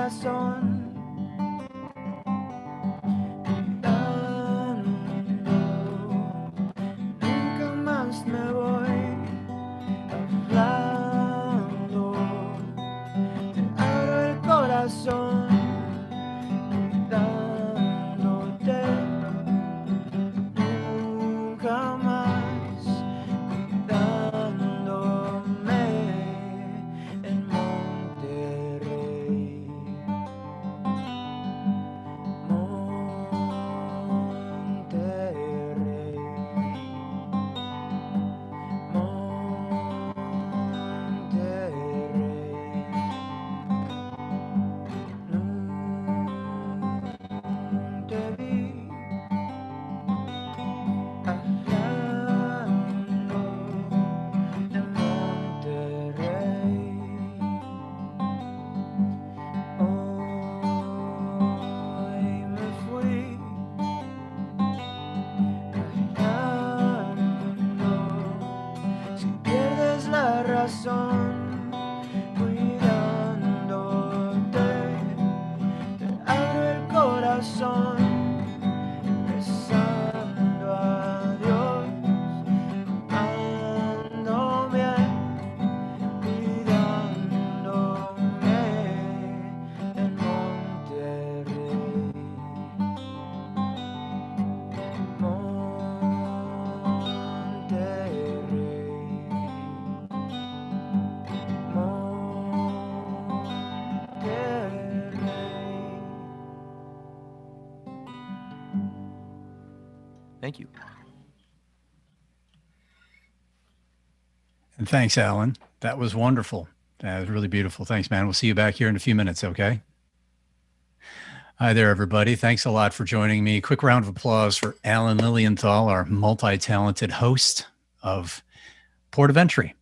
corazón. Nunca más me voy hablando. Te abro el corazón, cuidándote. Nunca más cuidándome en Monterrey. Cuidándote, te abro el corazón, rezando a Dios, ando bien, cuidándome en Monterrey. Thank you. And thanks, Alan. That was wonderful. That was really beautiful. Thanks, man. We'll see you back here in a few minutes, okay? Hi there, everybody. Thanks a lot for joining me. Quick round of applause for Alan Lilienthal, our multi-talented host of Port of Entry.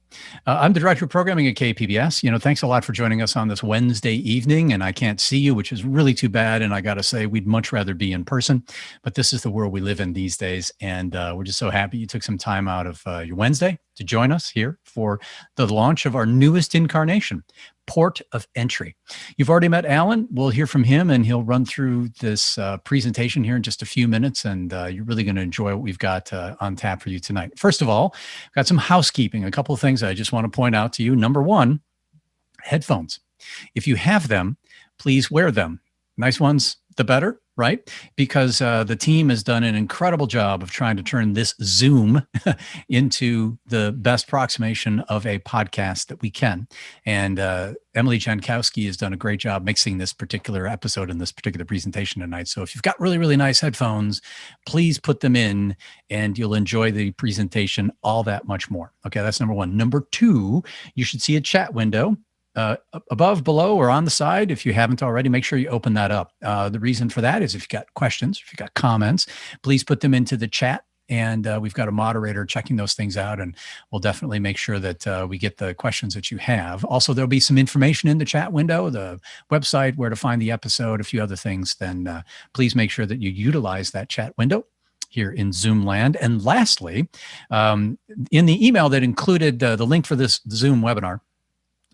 I'm the director of programming at KPBS. Thanks a lot for joining us on this Wednesday evening. And I can't see you, which is really too bad. And I got to say, we'd much rather be in person. But this is the world we live in these days. And we're just so happy you took some time out of your Wednesday to join us here for the launch of our newest incarnation, Port of Entry. You've already met Alan. We'll hear from him, and he'll run through this presentation here in just a few minutes, and you're really going to enjoy what we've got on tap for you tonight. First of all, got some housekeeping, a couple of things I just want to point out to you. Number one, headphones. If you have them, please wear them. Nice ones, the better, right? Because the team has done an incredible job of trying to turn this Zoom into the best approximation of a podcast that we can. And Emily Jankowski has done a great job mixing this particular episode and this particular presentation tonight. So if you've got really, really nice headphones, please put them in and you'll enjoy the presentation all that much more. Okay, that's number one. Number two, you should see a chat window. Above, below, or on the side. If you haven't already, make sure you open that up. The reason for that is if you've got questions, if you've got comments, please put them into the chat. And we've got a moderator checking those things out, and we'll definitely make sure that we get the questions that you have. Also, there'll be some information in the chat window, the website, where to find the episode, a few other things. Then please make sure that you utilize that chat window here in Zoom land. And lastly, in the email that included the link for this Zoom webinar,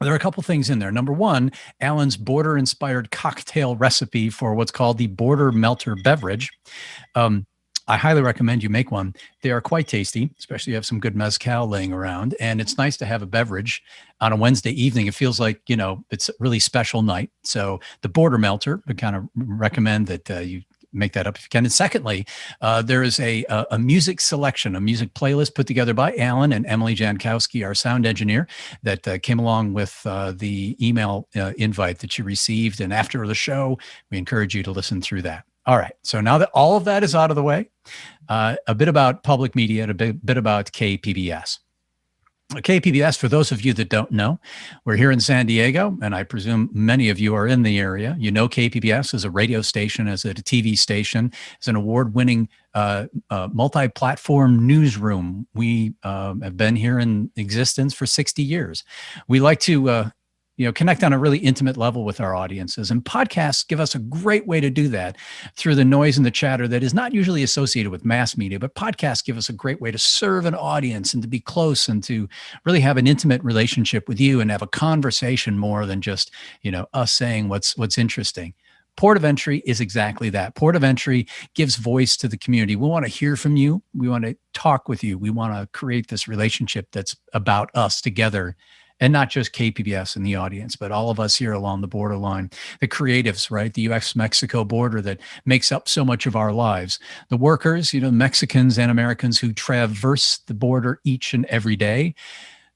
there are a couple things in there. Number one, Alan's border-inspired cocktail recipe for what's called the Border Melter beverage. I highly recommend you make one. They are quite tasty, especially if you have some good mezcal laying around. And it's nice to have a beverage on a Wednesday evening. It feels like, it's a really special night. So the Border Melter, I kind of recommend that you make that up if you can. And secondly, there is a music selection, a music playlist put together by Alan and Emily Jankowski, our sound engineer, that came along with the email invite that you received. And after the show, we encourage you to listen through that. All right. So now that all of that is out of the way, a bit about public media and a bit about KPBS. KPBS, for those of you that don't know, we're here in San Diego, and I presume many of you are in the area. You know KPBS as a radio station, as a TV station, as an award-winning multi-platform newsroom. We have been here in existence for 60 years. We like to connect on a really intimate level with our audiences. And podcasts give us a great way to do that through the noise and the chatter that is not usually associated with mass media, but podcasts give us a great way to serve an audience and to be close and to really have an intimate relationship with you and have a conversation more than just, us saying what's interesting. Port of Entry is exactly that. Port of Entry gives voice to the community. We want to hear from you. We want to talk with you. We want to create this relationship that's about us together, and not just KPBS and the audience, but all of us here along the borderline, the creatives, right? The U.S.-Mexico border that makes up so much of our lives. The workers, Mexicans and Americans who traverse the border each and every day.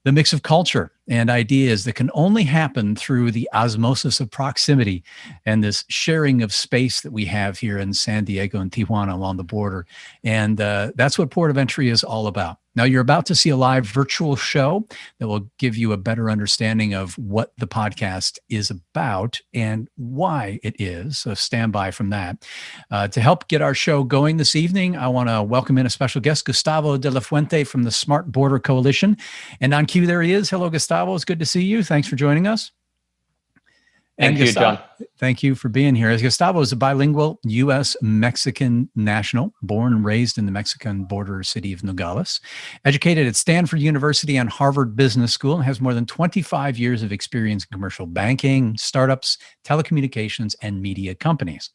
The mix of culture and ideas that can only happen through the osmosis of proximity and this sharing of space that we have here in San Diego and Tijuana along the border. And that's what Port of Entry is all about. Now, you're about to see a live virtual show that will give you a better understanding of what the podcast is about and why it is. So stand by from that. To help get our show going this evening, I want to welcome in a special guest, Gustavo de la Fuente from the Smart Border Coalition. And on cue, there he is. Hello, Gustavo. It's good to see you. Thanks for joining us. Thank you, Gustavo, John. Thank you for being here. Gustavo is a bilingual U.S.-Mexican national, born and raised in the Mexican border city of Nogales, educated at Stanford University and Harvard Business School, and has more than 25 years of experience in commercial banking, startups, telecommunications, and media companies.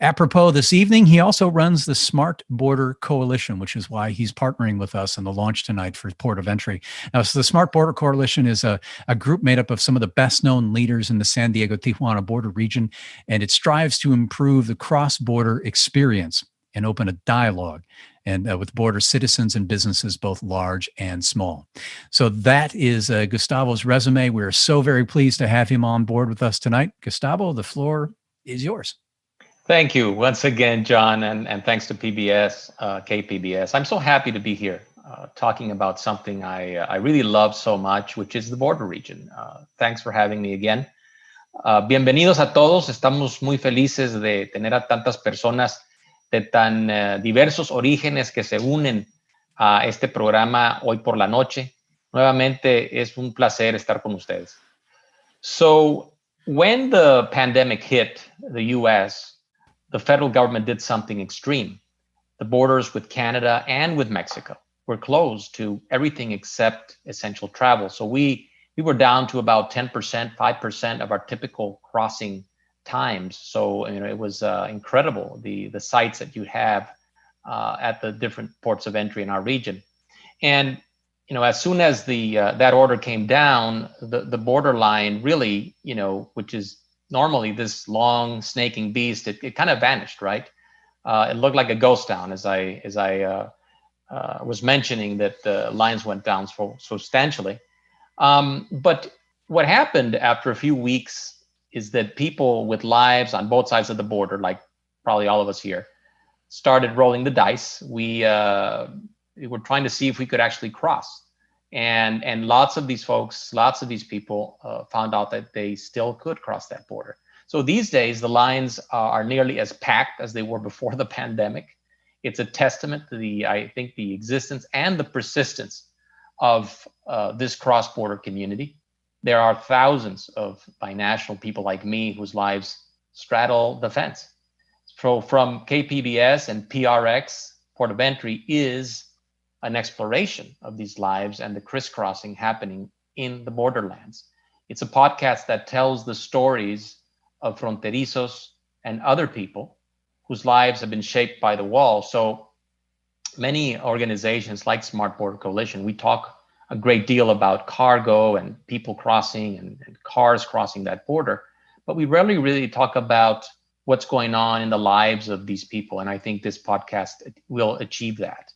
Apropos this evening, he also runs the Smart Border Coalition, which is why he's partnering with us on the launch tonight for Port of Entry. Now, so the Smart Border Coalition is a group made up of some of the best-known leaders in the San Diego-Tijuana border region, and it strives to improve the cross-border experience and open a dialogue and with border citizens and businesses, both large and small. So that is Gustavo's resume. We're so very pleased to have him on board with us tonight. Gustavo, the floor is yours. Thank you once again, John, and thanks to KPBS. I'm so happy to be here talking about something I really love so much, which is the border region. Thanks for having me again. Bienvenidos a todos. Estamos muy felices de tener a tantas personas de tan diversos orígenes que se unen a este programa hoy por la noche. Nuevamente es un placer estar con ustedes. So when the pandemic hit the U.S., the federal government did something extreme. The borders with Canada and with Mexico were closed to everything except essential travel. So we were down to about 10%, 5% of our typical crossing times. So it was incredible, the sites that you have at the different ports of entry in our region. And as soon as that order came down, the borderline really, which is normally this long snaking beast, it kind of vanished, right? It looked like a ghost town, as I was mentioning, that the lines went down so substantially. But what happened after a few weeks is that people with lives on both sides of the border, like probably all of us here, started rolling the dice. We were trying to see if we could actually cross. And lots of these folks, lots of these people found out that they still could cross that border. So these days, the lines are nearly as packed as they were before the pandemic. It's a testament to the existence and the persistence of this cross-border community. There are thousands of binational people like me whose lives straddle the fence. So from KPBS and PRX, Port of Entry is an exploration of these lives and the crisscrossing happening in the borderlands. It's a podcast that tells the stories of fronterizos and other people whose lives have been shaped by the wall. So many organizations like Smart Border Coalition, we talk a great deal about cargo and people crossing and cars crossing that border, but we rarely really talk about what's going on in the lives of these people. And I think this podcast will achieve that.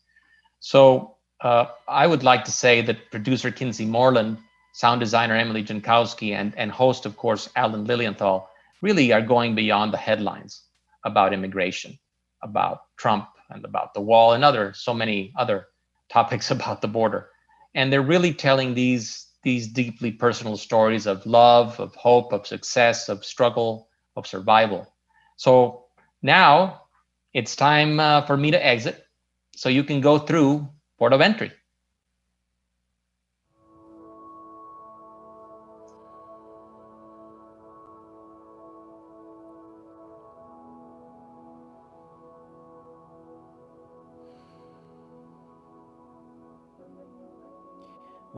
So I would like to say that producer Kinsee Morlan, sound designer Emily Jankowski, and host, of course, Alan Lilienthal, really are going beyond the headlines about immigration, about Trump, and about the wall, and so many other topics about the border. And they're really telling these deeply personal stories of love, of hope, of success, of struggle, of survival. So now it's time for me to exit, so you can go through Port of Entry.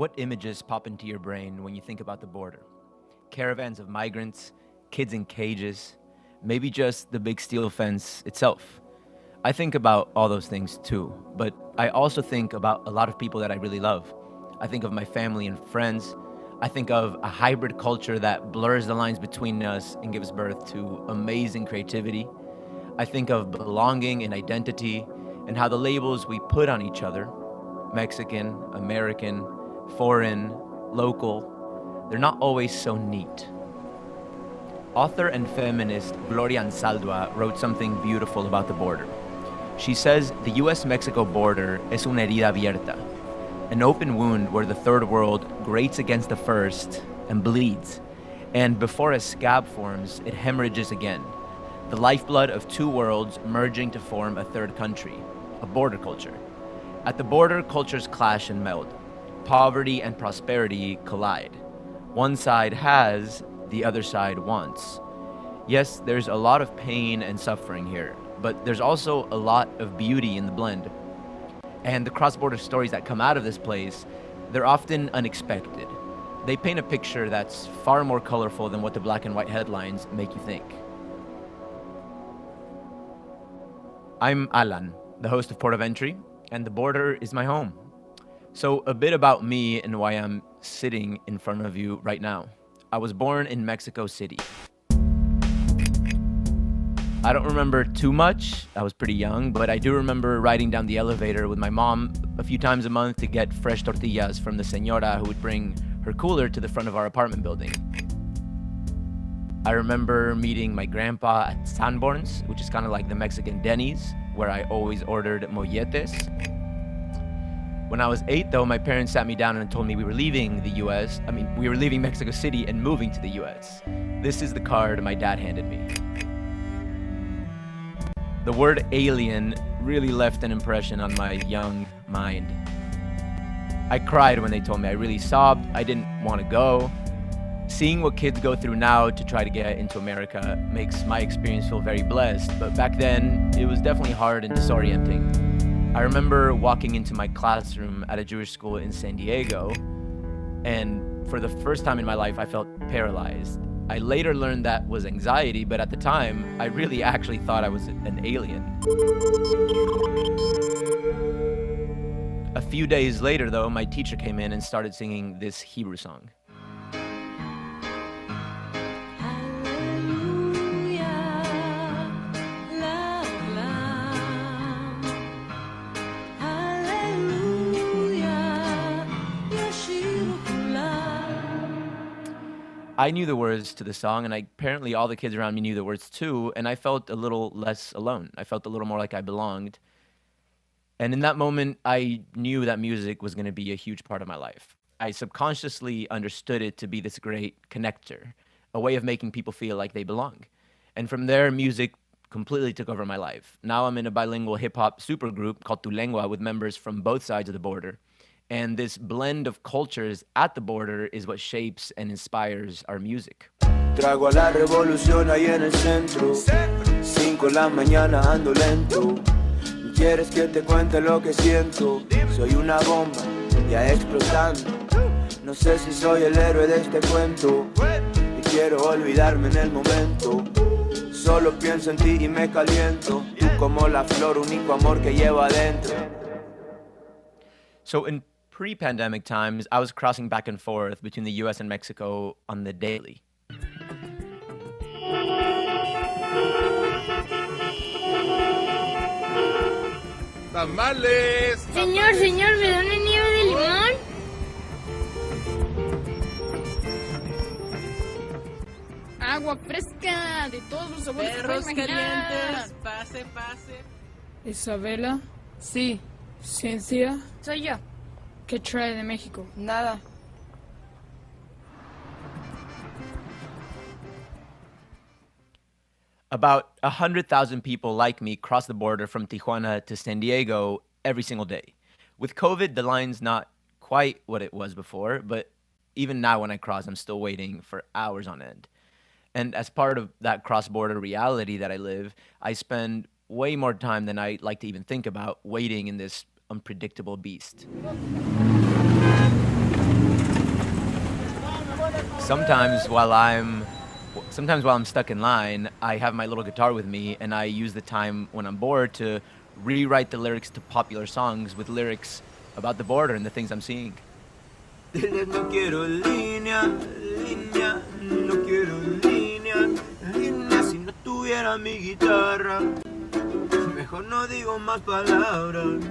What images pop into your brain when you think about the border? Caravans of migrants, kids in cages, maybe just the big steel fence itself. I think about all those things too, but I also think about a lot of people that I really love. I think of my family and friends. I think of a hybrid culture that blurs the lines between us and gives birth to amazing creativity. I think of belonging and identity and how the labels we put on each other, Mexican, American, foreign, local, they're not always so neat. Author and feminist Gloria Anzaldúa wrote something beautiful about the border. She says the US-Mexico border es una herida abierta, an open wound where the third world grates against the first and bleeds. And before a scab forms, it hemorrhages again. The lifeblood of two worlds merging to form a third country, a border culture. At the border, cultures clash and meld. Poverty and prosperity collide. One side has, the other side wants. Yes, there's a lot of pain and suffering here, but there's also a lot of beauty in the blend. And the cross-border stories that come out of this place, they're often unexpected. They paint a picture that's far more colorful than what the black and white headlines make you think. I'm Alan, the host of Port of Entry, and the border is my home. So a bit about me and why I'm sitting in front of you right now. I was born in Mexico City. I don't remember too much. I was pretty young, but I do remember riding down the elevator with my mom a few times a month to get fresh tortillas from the señora who would bring her cooler to the front of our apartment building. I remember meeting my grandpa at Sanborns, which is kind of like the Mexican Denny's, where I always ordered molletes. When I was 8, though, my parents sat me down and told me we were leaving the US. We were leaving Mexico City and moving to the US. This is the card my dad handed me. The word alien really left an impression on my young mind. I cried when they told me. I really sobbed. I didn't want to go. Seeing what kids go through now to try to get into America makes my experience feel very blessed, but back then, it was definitely hard and disorienting. I remember walking into my classroom at a Jewish school in San Diego, and for the first time in my life, I felt paralyzed. I later learned that was anxiety, but at the time, I really actually thought I was an alien. A few days later, though, my teacher came in and started singing this Hebrew song. I knew the words to the song, and apparently all the kids around me knew the words too, and I felt a little less alone. I felt a little more like I belonged. And in that moment, I knew that music was going to be a huge part of my life. I subconsciously understood it to be this great connector, a way of making people feel like they belong. And from there, music completely took over my life. Now I'm in a bilingual hip-hop supergroup called Tu Lengua with members from both sides of the border. And this blend of cultures at the border is what shapes and inspires our music. Trago a la revolución ahí en el centro. 5 de la mañana ando lento. ¿Quieres que te cuente lo que siento? Soy una bomba ya explotando. No sé si soy el héroe de este cuento. Y quiero olvidarme en el momento. Solo pienso en ti y me caliento. Tú como la flor, único amor que llevo adentro. So in pre-pandemic times, I was crossing back and forth between the US and Mexico on the daily. ¡Tamales! Señor, ¿me da una nieve de limón? Agua fresca, de todos los sabores. Perros calientes, pase. Isabela, sí. Ciencia, Soy yo. ¿qué trae de México? Nada. About 100,000 people like me cross the border from Tijuana to San Diego every single day. With COVID, the line's not quite what it was before, but even now when I cross, I'm still waiting for hours on end. And as part of that cross-border reality that I live, I spend way more time than I like to even think about waiting in this unpredictable beast. Sometimes while I'm stuck in line, I have my little guitar with me, and I use the time when I'm bored to rewrite the lyrics to popular songs with lyrics about the border and the things I'm seeing. Diles no quiero línea, línea, no quiero línea, línea si no tuviera mi guitarra. Mejor no digo más palabras.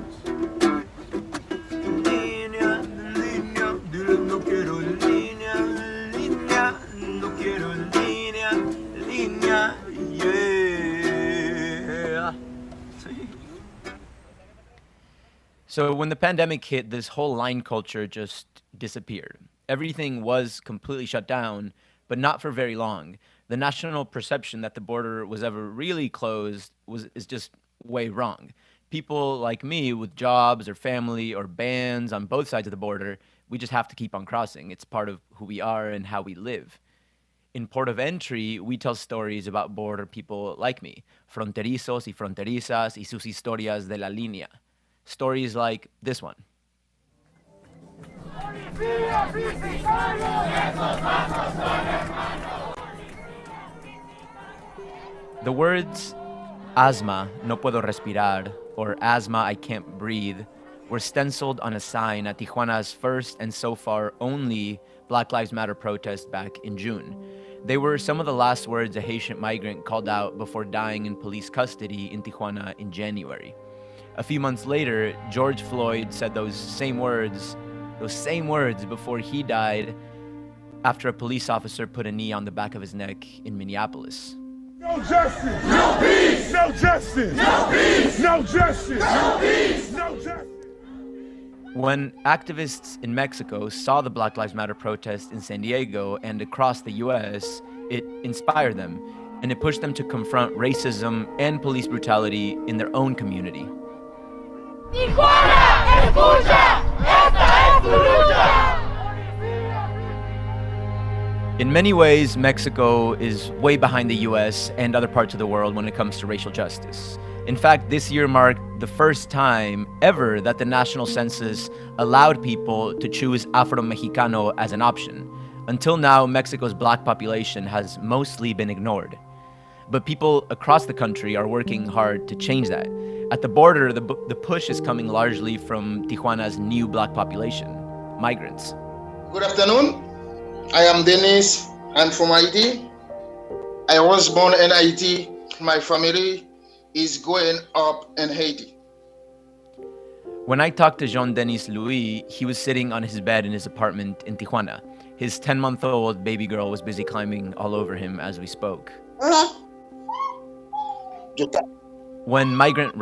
Línea, línea, diles no quiero línea, línea, no quiero línea, línea, yeah. So when the pandemic hit, this whole line culture just disappeared. Everything was completely shut down, but not for very long. The national perception that the border was ever really closed is just way wrong. People like me with jobs or family or bands on both sides of the border, we just have to keep on crossing. It's part of who we are and how we live. In Port of Entry, we tell stories about border people like me, fronterizos y fronterizas y sus historias de la línea. Stories like this one. The words asma, no puedo respirar, or asthma, I can't breathe, were stenciled on a sign at Tijuana's first and so far only Black Lives Matter protest back in June. They were some of the last words a Haitian migrant called out before dying in police custody in Tijuana in January. A few months later, George Floyd said those same words before he died after a police officer put a knee on the back of his neck in Minneapolis. No justice! No peace! No justice! No peace! No justice! No peace! No justice! When activists in Mexico saw the Black Lives Matter protests in San Diego and across the US, it inspired them, and it pushed them to confront racism and police brutality in their own community. Tijuana, escucha, esta es tu lucha. In many ways, Mexico is way behind the US and other parts of the world when it comes to racial justice. In fact, this year marked the first time ever that the national census allowed people to choose Afro-Mexicano as an option. Until now, Mexico's black population has mostly been ignored. But people across the country are working hard to change that. At the border, the push is coming largely from Tijuana's new black population, migrants. Good afternoon. I am Dennis. I'm from Haiti. I was born in Haiti. My family is growing up in Haiti. When I talked to Jean-Denis Louis, he was sitting on his bed in his apartment in Tijuana. His 10-month-old baby girl was busy climbing all over him as we spoke. When migrant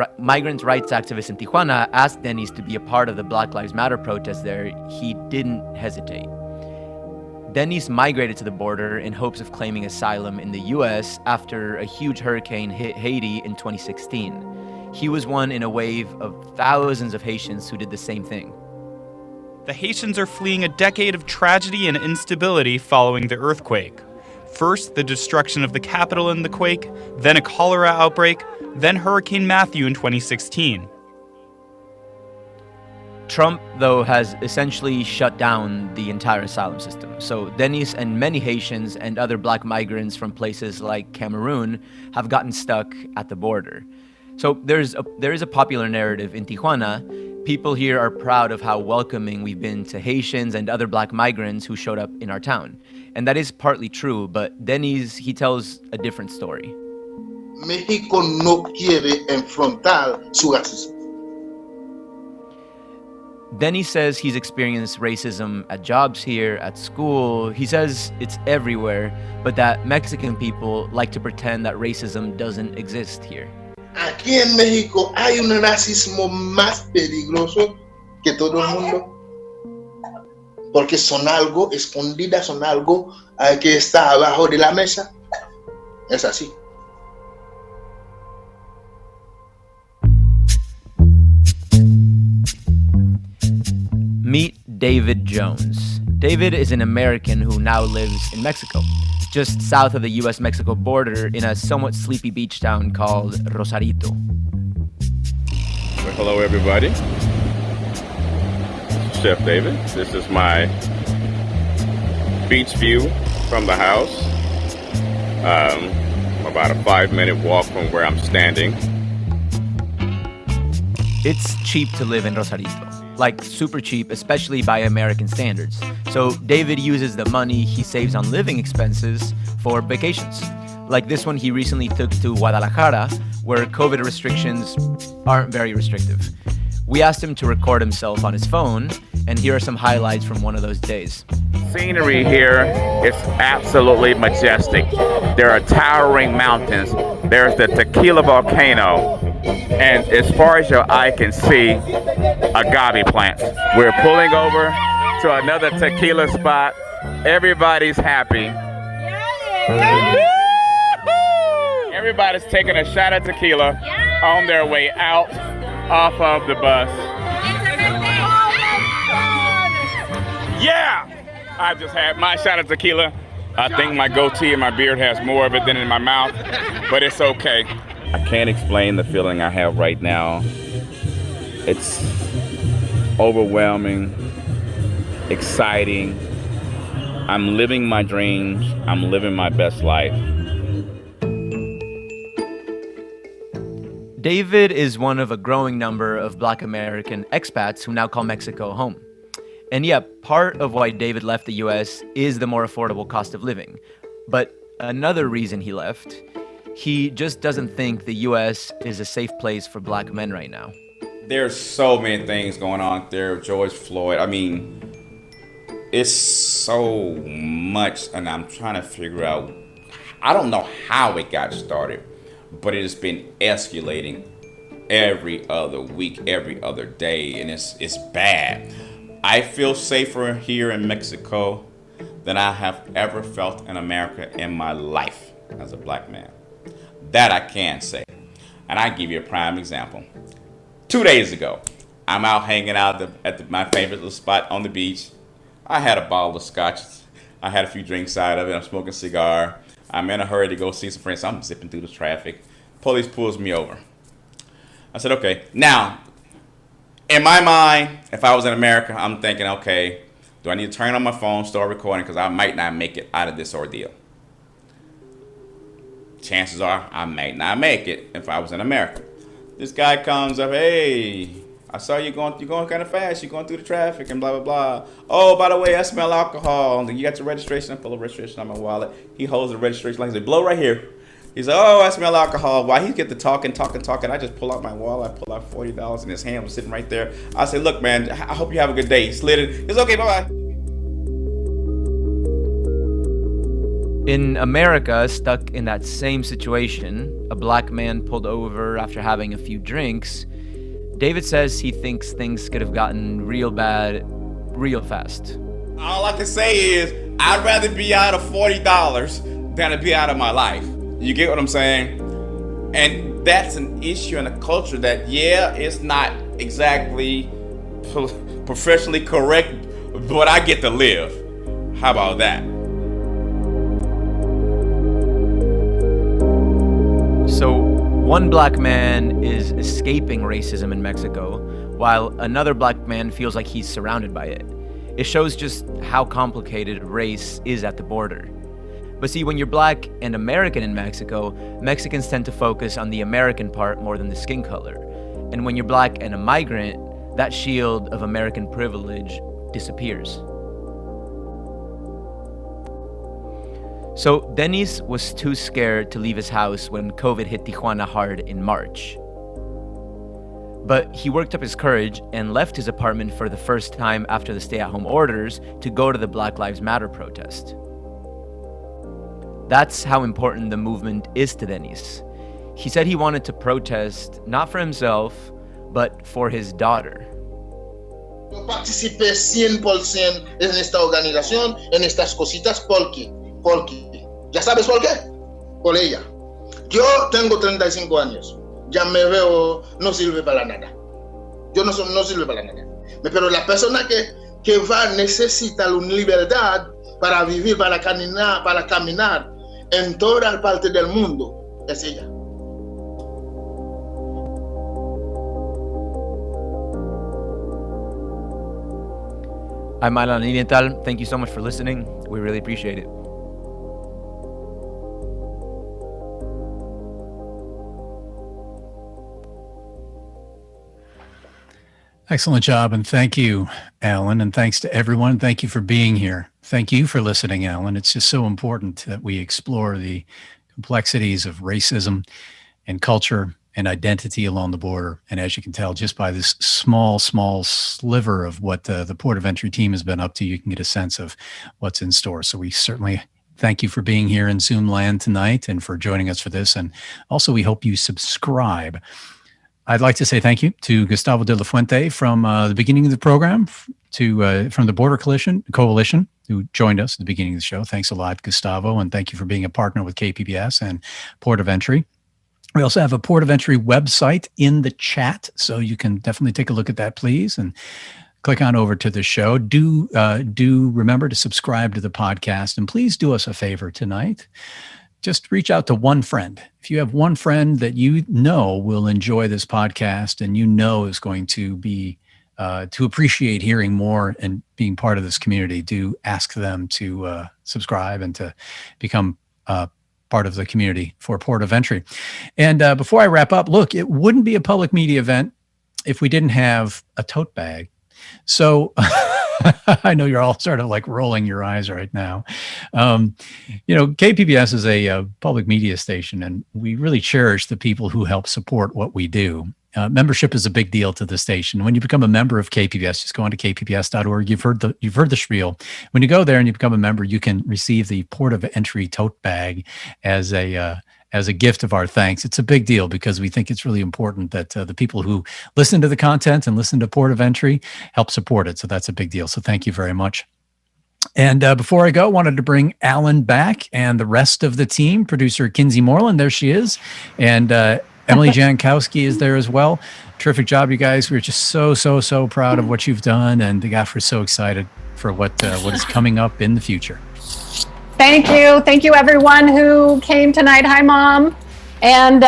rights activists in Tijuana asked Denis to be a part of the Black Lives Matter protest there, he didn't hesitate. Denis migrated to the border in hopes of claiming asylum in the US after a huge hurricane hit Haiti in 2016. He was one in a wave of thousands of Haitians who did the same thing. The Haitians are fleeing a decade of tragedy and instability following the earthquake. First, the destruction of the capital in the quake, then a cholera outbreak, then Hurricane Matthew in 2016. Trump, though, has essentially shut down the entire asylum system. So Denis and many Haitians and other black migrants from places like Cameroon have gotten stuck at the border. So there is a popular narrative in Tijuana. People here are proud of how welcoming we've been to Haitians and other black migrants who showed up in our town. And that is partly true, but Denis, he tells a different story. México no quiere enfrentar su racismo. Denis says he's experienced racism at jobs here, at school. He says it's everywhere, but that Mexican people like to pretend that racism doesn't exist here. Aquí en México hay un racismo más peligroso que todo el mundo. Porque son algo escondidas, son algo que está abajo de la mesa. Es así. Meet David Jones. David is an American who now lives in Mexico, just south of the US-Mexico border in a somewhat sleepy beach town called Rosarito. Well, hello, everybody. Chef David. This is my beach view from the house. About a 5-minute walk from where I'm standing. It's cheap to live in Rosarito, like super cheap, especially by American standards. So David uses the money he saves on living expenses for vacations. Like this one he recently took to Guadalajara, where COVID restrictions aren't very restrictive. We asked him to record himself on his phone, and here are some highlights from one of those days. Scenery here is absolutely majestic. There are towering mountains. There's the Tequila volcano. And as far as your eye can see, agave plants. We're pulling over to another tequila spot. Everybody's happy. Everybody's taking a shot of tequila on their way out off of the bus. Yeah! I just had my shot of tequila. I think my goatee and my beard has more of it than in my mouth, but it's okay. I can't explain the feeling I have right now. It's overwhelming, exciting. I'm living my dreams. I'm living my best life. David is one of a growing number of Black American expats who now call Mexico home. And yeah, part of why David left the US is the more affordable cost of living. But another reason he left, he just doesn't think the US is a safe place for Black men right now. There's so many things going on there. George Floyd, I mean, it's so much, and I'm trying to figure out, I don't know how it got started, but it has been escalating every other week, every other day, and it's bad. I feel safer here in Mexico than I have ever felt in America in my life as a Black man. That I can say. And I give you a prime example. 2 days ago, I'm out hanging out at my favorite little spot on the beach. I had a bottle of scotch. I had a few drinks out of it. I'm smoking a cigar. I'm in a hurry to go see some friends. So I'm zipping through the traffic. Police pulls me over. I said, okay. Now, in my mind, if I was in America, I'm thinking, okay, do I need to turn on my phone, start recording, because I might not make it out of this ordeal. Chances are I might not make it if I was in America. This guy comes up, hey, I saw you're going kind of fast. You're going through the traffic and blah, blah, blah. Oh, by the way, I smell alcohol. You got your registration? I pull the registration on my wallet. He holds the registration like, he said, blow right here. He said, oh, I smell alcohol. While he get to talking, I just pull out my wallet. I pull out $40 and his hand was sitting right there. I said, look, man, I hope you have a good day. He slid it. It's okay, bye-bye. In America, stuck in that same situation, a Black man pulled over after having a few drinks. David says he thinks things could have gotten real bad real fast. All I can say is I'd rather be out of $40 than to be out of my life. You get what I'm saying? And that's an issue in a culture that, yeah, it's not exactly professionally correct, but I get to live. How about that? So one Black man is escaping racism in Mexico, while another Black man feels like he's surrounded by it. It shows just how complicated race is at the border. But see, when you're Black and American in Mexico, Mexicans tend to focus on the American part more than the skin color. And when you're Black and a migrant, that shield of American privilege disappears. So Dennis was too scared to leave his house when COVID hit Tijuana hard in March. But he worked up his courage and left his apartment for the first time after the stay-at-home orders to go to the Black Lives Matter protest. That's how important the movement is to Dennis. He said he wanted to protest not for himself, but for his daughter. Yo participé 100% en esta organización, en estas cositas, porque, ¿ya sabes por qué? Por ella. Yo tengo 35 años, ya me veo, no sirve para nada. Yo no sirve para nada. Pero la persona que va necesita una libertad para vivir, para caminar en todas partes del mundo, es ella. I'm Alan Lilienthal. Thank you so much for listening. We really appreciate it. Excellent job. And thank you, Alan. And thanks to everyone. Thank you for being here. Thank you for listening, Alan. It's just so important that we explore the complexities of racism and culture and identity along the border. And as you can tell, just by this small sliver of what the Port of Entry team has been up to, you can get a sense of what's in store. So we certainly thank you for being here in Zoom land tonight and for joining us for this. And also, we hope you subscribe. I'd like to say thank you to Gustavo de la Fuente from the beginning of the program, from the Border Coalition, who joined us at the beginning of the show. Thanks a lot, Gustavo, and thank you for being a partner with KPBS and Port of Entry. We also have a Port of Entry website in the chat, so you can definitely take a look at that, please, and click on over to the show. Do remember to subscribe to the podcast, and please do us a favor tonight. Just reach out to one friend. If you have one friend that you know will enjoy this podcast and you know is going to be to appreciate hearing more and being part of this community, do ask them to subscribe and to become part of the community for Port of Entry. And before I wrap up, look, it wouldn't be a public media event if we didn't have a tote bag. So I know you're all sort of like rolling your eyes right now. KPBS is a public media station, and we really cherish the people who help support what we do. Membership is a big deal to the station. When you become a member of KPBS, just go on to kpbs.org. You've heard the spiel. When you go there and you become a member, you can receive the Port of Entry tote bag as a gift of our thanks. It's a big deal because we think it's really important that the people who listen to the content and listen to Port of Entry help support it. So that's a big deal. So thank you very much. And before I go, I wanted to bring Alan back and the rest of the team. Producer Kinsee Morlan, there she is. And Emily Jankowski is there as well. Terrific job, you guys. We're just so proud of what you've done. And gosh, we're so excited for what is coming up in the future. Thank you. Thank you, everyone who came tonight. Hi, Mom. And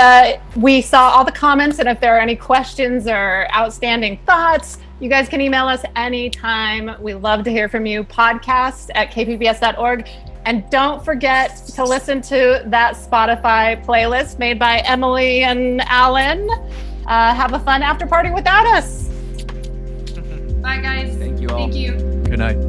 we saw all the comments. And if there are any questions or outstanding thoughts, you guys can email us anytime. We love to hear from you. podcast@kpbs.org. And don't forget to listen to that Spotify playlist made by Emily and Alan. Have a fun after party without us. Bye, guys. Thank you all. Thank you. Good night.